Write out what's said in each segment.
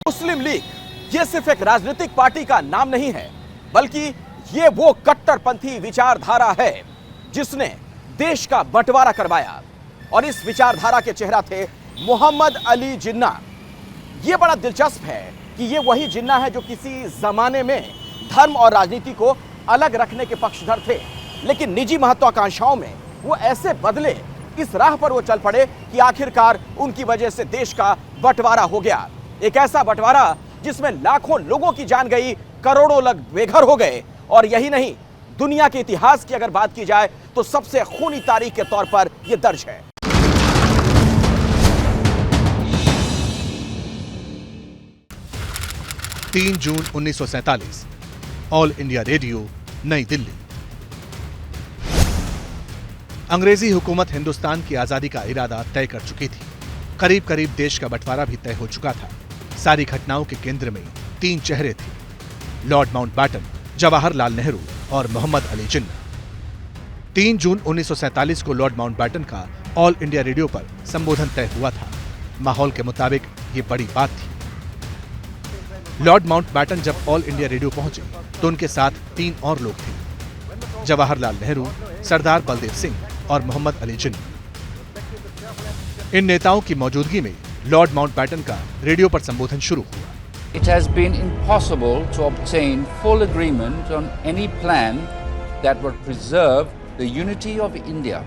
मुस्लिम league ये सिर्फ एक राजनीतिक पार्टी का नाम नहीं है, बल्कि ये वो कट्टरपंथी विचारधारा है जिसने देश का बंटवारा करवाया। और इस विचारधारा के चेहरा थे मोहम्मद अली जिन्ना। यह बड़ा दिलचस्प है कि ये वही जिन्ना है जो किसी जमाने में धर्म और राजनीति को अलग रखने के पक्षधर थे, लेकिन निजी महत्वाकांक्षाओं में वो ऐसे बदले, इस राह पर वो चल पड़े कि आखिरकार उनकी वजह से देश का बंटवारा हो गया। एक ऐसा बंटवारा जिसमें लाखों लोगों की जान गई, करोड़ों लोग बेघर हो गए। और यही नहीं, दुनिया के इतिहास की अगर बात की जाए तो सबसे खूनी तारीख के तौर पर यह दर्ज है। तीन जून 1947, ऑल इंडिया रेडियो, नई दिल्ली। अंग्रेजी हुकूमत हिंदुस्तान की आजादी का इरादा तय कर चुकी थी। करीब करीब देश का बंटवारा भी तय हो चुका था। सारी घटनाओं के केंद्र में तीन चेहरे थे: लॉर्ड माउंटबैटन, जवाहरलाल नेहरू और मोहम्मद अली जिन्ना। 3 जून 1947 को लॉर्ड माउंटबैटन का ऑल इंडिया रेडियो पर संबोधन तय हुआ था। माहौल के मुताबिक ये बड़ी बात थी। लॉर्ड माउंटबैटन जब ऑल इंडिया रेडियो पहुंचे तो उनके साथ तीन और लोग थे: जवाहरलाल नेहरू, सरदार बलदेव सिंह और मोहम्मद अली जिन्ना। इन नेताओं की मौजूदगी में लॉर्ड माउंटबैटन का रेडियो पर संबोधन शुरू हुआ। It has been impossible to obtain full agreement on any plan that would preserve the unity of India.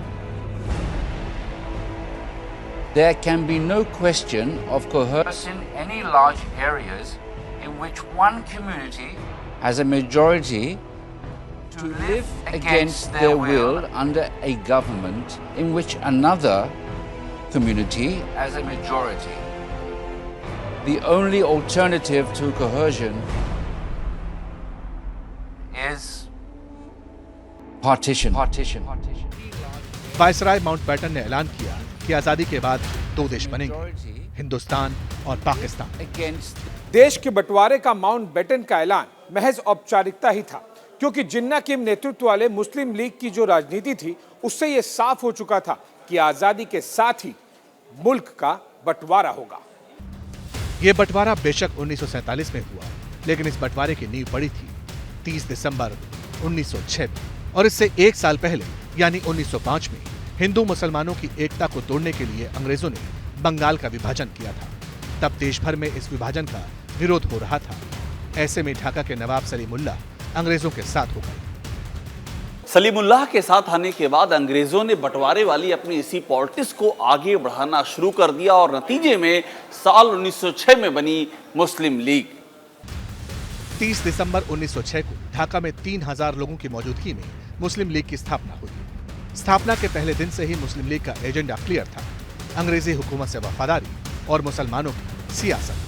There can be no question of coercing any large areas in which one community has a majority to live against their will under a government in which another community has a majority. The only alternative to coercion is partition. Viceroy Mountbatten ने ऐलान किया कि आजादी के बाद दो देश बनेंगे, हिंदुस्तान और पाकिस्तान। देश के बंटवारे का माउंटबैटन का ऐलान महज औपचारिकता ही था, क्योंकि जिन्ना के नेतृत्व वाले मुस्लिम लीग की जो राजनीति थी उससे यह साफ हो चुका था कि आजादी के साथ ही मुल्क का बंटवारा होगा। ये बंटवारा बेशक 1947 में हुआ, लेकिन इस बंटवारे की नींव पड़ी थी 30 दिसंबर 1906 में। और इससे एक साल पहले यानी 1905 में हिंदू मुसलमानों की एकता को तोड़ने के लिए अंग्रेजों ने बंगाल का विभाजन किया था। तब देश भर में इस विभाजन का विरोध हो रहा था। ऐसे में ढाका के नवाब सलीमुल्लाह अंग्रेजों के साथ हो गए। सलीमुल्लाह के साथ आने के बाद अंग्रेजों ने बंटवारे वाली अपनी इसी पॉलिटिक्स को आगे बढ़ाना शुरू कर दिया और नतीजे में साल 1906 में बनी मुस्लिम लीग। 30 दिसंबर 1906 को ढाका में 3000 लोगों की मौजूदगी में मुस्लिम लीग की स्थापना हुई। स्थापना के पहले दिन से ही मुस्लिम लीग का एजेंडा क्लियर था: अंग्रेजी हुकूमत से वफादारी और मुसलमानों की सियासत।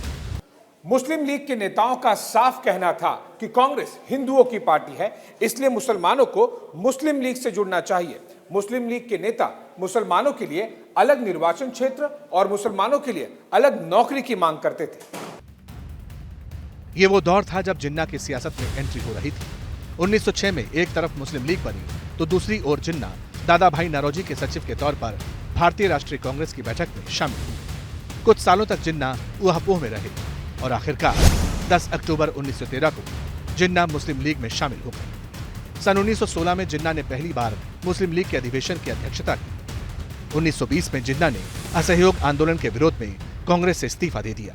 मुस्लिम लीग के नेताओं का साफ कहना था कि कांग्रेस हिंदुओं की पार्टी है, इसलिए मुसलमानों को मुस्लिम लीग से जुड़ना चाहिए। मुस्लिम लीग के नेता मुसलमानों के लिए अलग निर्वाचन क्षेत्र और मुसलमानों के लिए अलग नौकरी की मांग करते थे। ये वो दौर था जब जिन्ना की सियासत में एंट्री हो रही थी। 1906 में एक तरफ मुस्लिम लीग बनी तो दूसरी ओर जिन्ना दादा भाई नौरोजी के सचिव के तौर पर भारतीय राष्ट्रीय कांग्रेस की बैठक में शामिल हुए। कुछ सालों तक जिन्ना ऊहापोह में रहे और आखिरकार 10 अक्टूबर 1913 को जिन्ना मुस्लिम लीग में शामिल हो गए। सन 1916 में जिन्ना ने पहली बार मुस्लिम लीग के अधिवेशन की अध्यक्षता की। 1920 में जिन्ना ने असहयोग आंदोलन के विरोध में कांग्रेस से इस्तीफा दे दिया।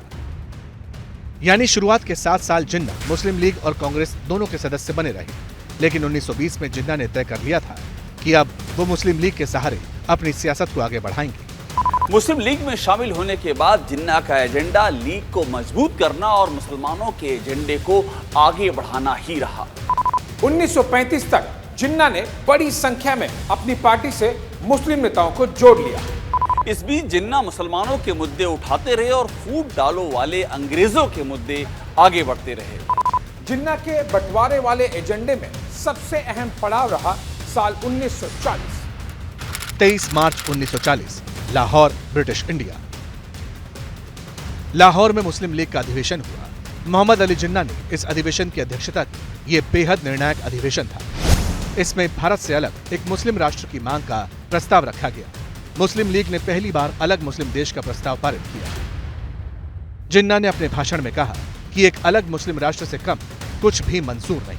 यानी शुरुआत के 7 साल जिन्ना मुस्लिम लीग और कांग्रेस दोनों के सदस्य बने रहे, लेकिन 1920 में जिन्ना ने तय कर लिया था कि अब वो मुस्लिम लीग के सहारे अपनी सियासत को आगे बढ़ाएंगे। मुस्लिम लीग में शामिल होने के बाद जिन्ना का एजेंडा लीग को मजबूत करना और मुसलमानों के एजेंडे को आगे बढ़ाना ही रहा। 1935 तक जिन्ना ने बड़ी संख्या में अपनी पार्टी से मुस्लिम नेताओं को जोड़ लिया। इस बीच जिन्ना मुसलमानों के मुद्दे उठाते रहे और फूट डालो वाले अंग्रेजों के मुद्दे आगे बढ़ते रहे। जिन्ना के बंटवारे वाले एजेंडे में सबसे अहम पड़ाव रहा साल 1940। 23 मार्च 1940, लाहौर, ब्रिटिश इंडिया। लाहौर में मुस्लिम लीग का अधिवेशन हुआ। मोहम्मद अली जिन्ना ने इस अधिवेशन की अध्यक्षता की। यह बेहद निर्णायक अधिवेशन था। इसमें भारत से अलग एक मुस्लिम राष्ट्र की मांग का प्रस्ताव रखा गया। मुस्लिम लीग ने पहली बार अलग मुस्लिम देश का प्रस्ताव पारित किया। जिन्ना ने अपने भाषण में कहा कि एक अलग मुस्लिम राष्ट्र से कम कुछ भी मंजूर नहीं।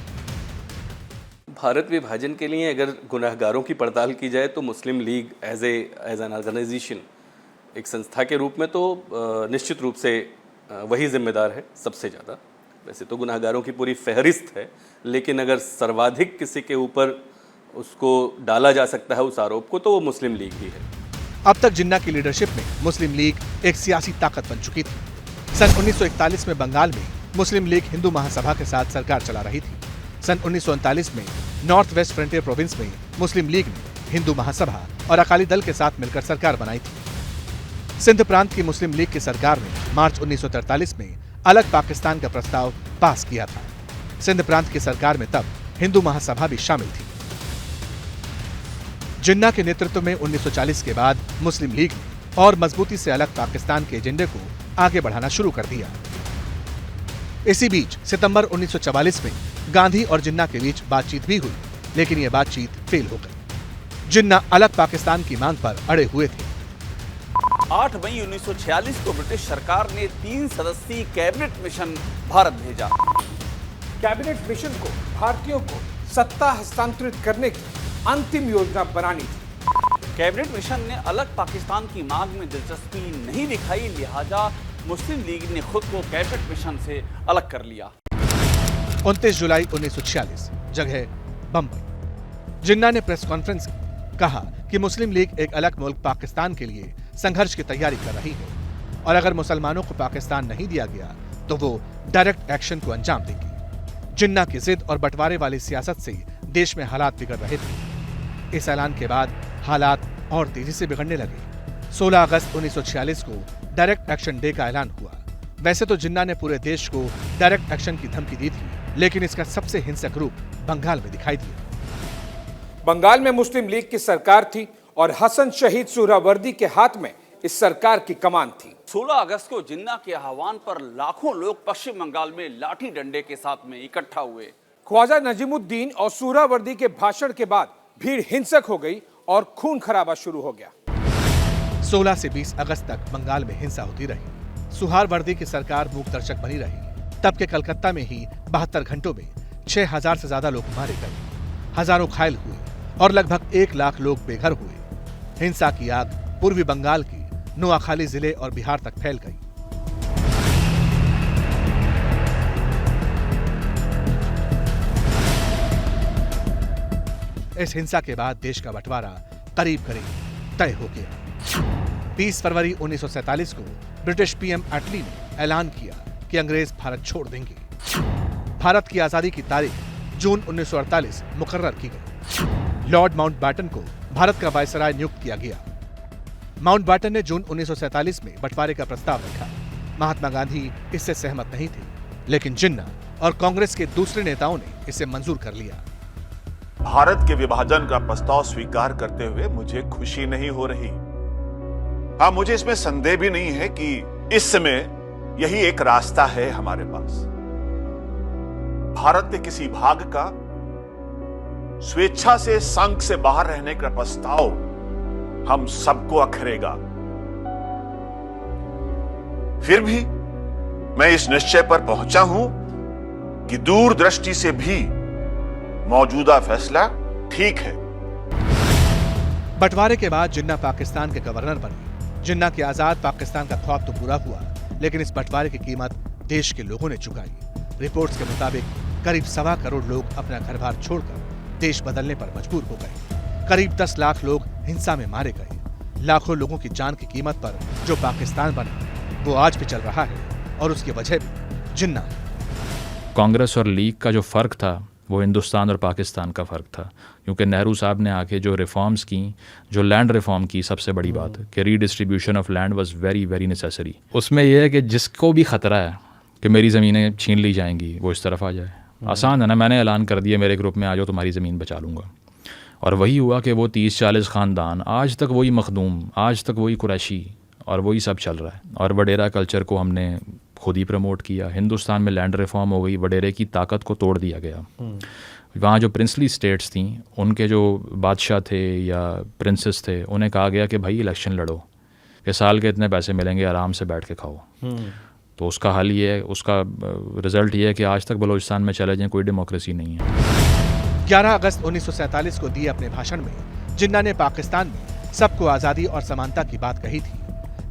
भारत विभाजन के लिए अगर गुनाहगारों की पड़ताल की जाए तो मुस्लिम लीग एज एन ऑर्गेनाइजेशन, एक संस्था के रूप में तो निश्चित रूप से वही जिम्मेदार है सबसे ज़्यादा। वैसे तो गुनाहगारों की पूरी फहरिस्त है, लेकिन अगर सर्वाधिक किसी के ऊपर उसको डाला जा सकता है उस आरोप को, तो वो मुस्लिम लीग ही है। अब तक जिन्ना की लीडरशिप में मुस्लिम लीग एक सियासी ताकत बन चुकी थी। सन 1941 में बंगाल में मुस्लिम लीग हिंदू महासभा के साथ सरकार चला रही थी। सन 1939 में नॉर्थ वेस्ट फ्रंटियर प्रोविंस में मुस्लिम लीग ने हिंदू महासभा और अकाली दल के साथ मिलकर सरकार बनाई थी। सिंध प्रांत की मुस्लिम लीग की सरकार ने मार्च 1943 में अलग पाकिस्तान का प्रस्ताव पास किया था। सिंध प्रांत की सरकार में तब हिंदू महासभा भी शामिल थी। जिन्ना के नेतृत्व में 1940 के बाद मुस्लिम लीग ने और मजबूती से अलग पाकिस्तान के एजेंडे को आगे बढ़ाना शुरू कर दिया। इसी बीच सितंबर 1944 में गांधी और जिन्ना के बीच बातचीत भी हुई, लेकिन यह बातचीत फेल हो गई। जिन्ना अलग पाकिस्तान की मांग पर अड़े हुए थे। 8 मई 1946 को ब्रिटिश सरकार ने 3 सदस्यीय कैबिनेट मिशन भारत भेजा। कैबिनेट मिशन को भारतीयों को सत्ता हस्तांतरित करने की अंतिम योजना बनानी थी। कैबिनेट मिशन ने अलग पाकिस्तान की मांग में दिलचस्पी नहीं दिखाई, लिहाजा मुस्लिम लीग ने खुद को कैबिनेट मिशन से अलग कर लिया। 29 जुलाई 1946, जगह बम्बई। जिन्ना ने प्रेस कॉन्फ्रेंस में कहा कि मुस्लिम लीग एक अलग मुल्क पाकिस्तान के लिए संघर्ष की तैयारी कर रही है और अगर मुसलमानों को पाकिस्तान नहीं दिया गया तो वो डायरेक्ट एक्शन को अंजाम देगी। जिन्ना की जिद और बंटवारे वाली सियासत से देश में हालात बिगड़ रहे थे। इस ऐलान के बाद हालात और तेजी से बिगड़ने लगे। 16 अगस्त 1946 को डायरेक्ट एक्शन डे का ऐलान हुआ। वैसे तो जिन्ना ने पूरे देश को डायरेक्ट एक्शन की धमकी दी थी, लेकिन इसका सबसे हिंसक रूप बंगाल में दिखाई दिया। बंगाल में मुस्लिम लीग की सरकार थी और हसन शहीद सुहरावर्दी के हाथ में इस सरकार की कमान थी। 16 अगस्त को जिन्ना के आह्वान पर लाखों लोग पश्चिम बंगाल में लाठी डंडे के साथ में इकट्ठा हुए। ख्वाजा नजीमुद्दीन और सुहरावर्दी के भाषण के बाद भीड़ हिंसक हो गई और खून खराबा शुरू हो गया। 16 से 20 अगस्त तक बंगाल में हिंसा होती रही। सुहरावर्दी की सरकार मूक दर्शक बनी रही। तब के कलकत्ता में ही 72 घंटों में 6000 से ज्यादा लोग मारे गए, हजारों घायल हुए और लगभग 1 लाख लोग बेघर हुए। हिंसा की आग पूर्वी बंगाल की नोआखाली जिले और बिहार तक फैल गई। इस हिंसा के बाद देश का बंटवारा करीब करीब तय हो गया। 20 फरवरी 1947 को ब्रिटिश पीएम एटली ने ऐलान किया कि अंग्रेज भारत छोड़ देंगे। भारत की आजादी की तारीख जून 1948 मुकर्रर की गई। लॉर्ड माउंटबैटन को भारत का वायसराय नियुक्त किया गया। माउंटबैटन ने जून 1947 में बंटवारे का प्रस्ताव रखा। महात्मा गांधी इससे सहमत नहीं थे, लेकिन जिन्ना और कांग्रेस के दूसरे नेताओं ने इसे मंजूर कर लिया। भारत के विभाजन का प्रस्ताव स्वीकार करते हुए मुझे खुशी नहीं हो रही। हाँ, मुझे इसमें संदेह भी नहीं है कि इस समय यही एक रास्ता है हमारे पास। भारत के किसी भाग का स्वेच्छा से संघ से बाहर रहने का प्रस्ताव हम सबको अखरेगा। फिर भी मैं इस निश्चय पर पहुंचा हूं कि दूरदृष्टि से भी मौजूदा फैसला ठीक है। बंटवारे के बाद जिन्ना पाकिस्तान के गवर्नर बने। जिन्ना के आजाद पाकिस्तान का ख्वाब तो पूरा हुआ, लेकिन इस बंटवारे की कीमत देश के लोगों ने चुकाई। रिपोर्ट्स के मुताबिक करीब 1.25 करोड़ लोग अपना घर बार छोड़कर देश बदलने पर मजबूर हो गए। करीब 10 लाख लोग हिंसा में मारे गए। लाखों लोगों की जान की कीमत पर जो पाकिस्तान बना वो आज भी चल रहा है और उसकी वजह भी जिन्ना है। कांग्रेस और लीग का जो फ़र्क था वो हिंदुस्तान और पाकिस्तान का फ़र्क था, क्योंकि नेहरू साहब ने आके जो रिफॉर्म्स की, जो लैंड रिफॉर्म की, सबसे बड़ी बात है कि redistribution of land was very very necessary. उसमें यह है कि जिसको भी ख़तरा है कि मेरी ज़मीनें छीन ली जाएंगी वो इस तरफ आ जाए। आसान है ना, मैंने ऐलान कर दिया मेरे ग्रुप में आ जाओ, तुम्हारी ज़मीन बचा लूँगा। और वही हुआ कि वो 30-40 ख़ानदान आज तक वही मखदूम, आज तक वही कुरैशी और वही सब चल रहा है। और वडेरा कल्चर को हमने खुद ही प्रमोट किया। हिंदुस्तान में लैंड रिफॉर्म हो गई, वडेरे की ताकत को तोड़ दिया गया। वहाँ जो प्रिंसली स्टेट्स थी, उनके जो बादशाह थे या प्रिंसेस थे, उन्हें कहा गया कि भाई इलेक्शन लड़ो कि साल के इतने पैसे मिलेंगे, आराम से बैठ के खाओ। तो उसका हल ये है, उसका रिजल्ट ये है कि आज तक बलूचिस्तान में चले जाएं, कोई डेमोक्रेसी नहीं है। 11 अगस्त 1947 को दिए अपने भाषण में जिन्ना ने पाकिस्तान में सबको आजादी और समानता की बात कही थी,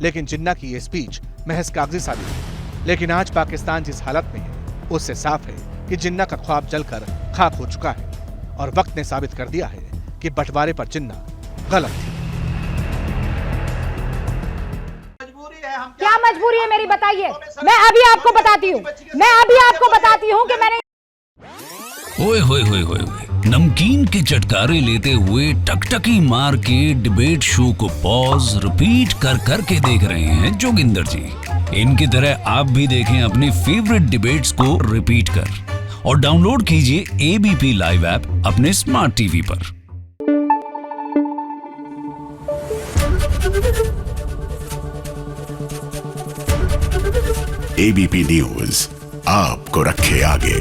लेकिन जिन्ना की ये स्पीच महज कागजी साबित हुई। लेकिन आज पाकिस्तान जिस हालत में है उससे साफ है कि जिन्ना का ख्वाब जलकर खाक हो चुका है और वक्त ने साबित कर दिया है कि बंटवारे पर जिन्ना गलत थी। क्या मजबूरी है मेरी, बताइए। मैं अभी आपको बताती हूँ कि मैंने ओए होए होए होए होए, नमकीन के चटकारे लेते हुए टकटकी मार के डिबेट शो को पॉज रिपीट कर कर के देख रहे हैं जोगिंदर जी। इनकी तरह आप भी देखें अपनी फेवरेट डिबेट्स को रिपीट कर और डाउनलोड कीजिए एबीपी लाइव ऐप अपने स्मार्ट टीवी पर। एबीपी न्यूज आपको रखे आगे।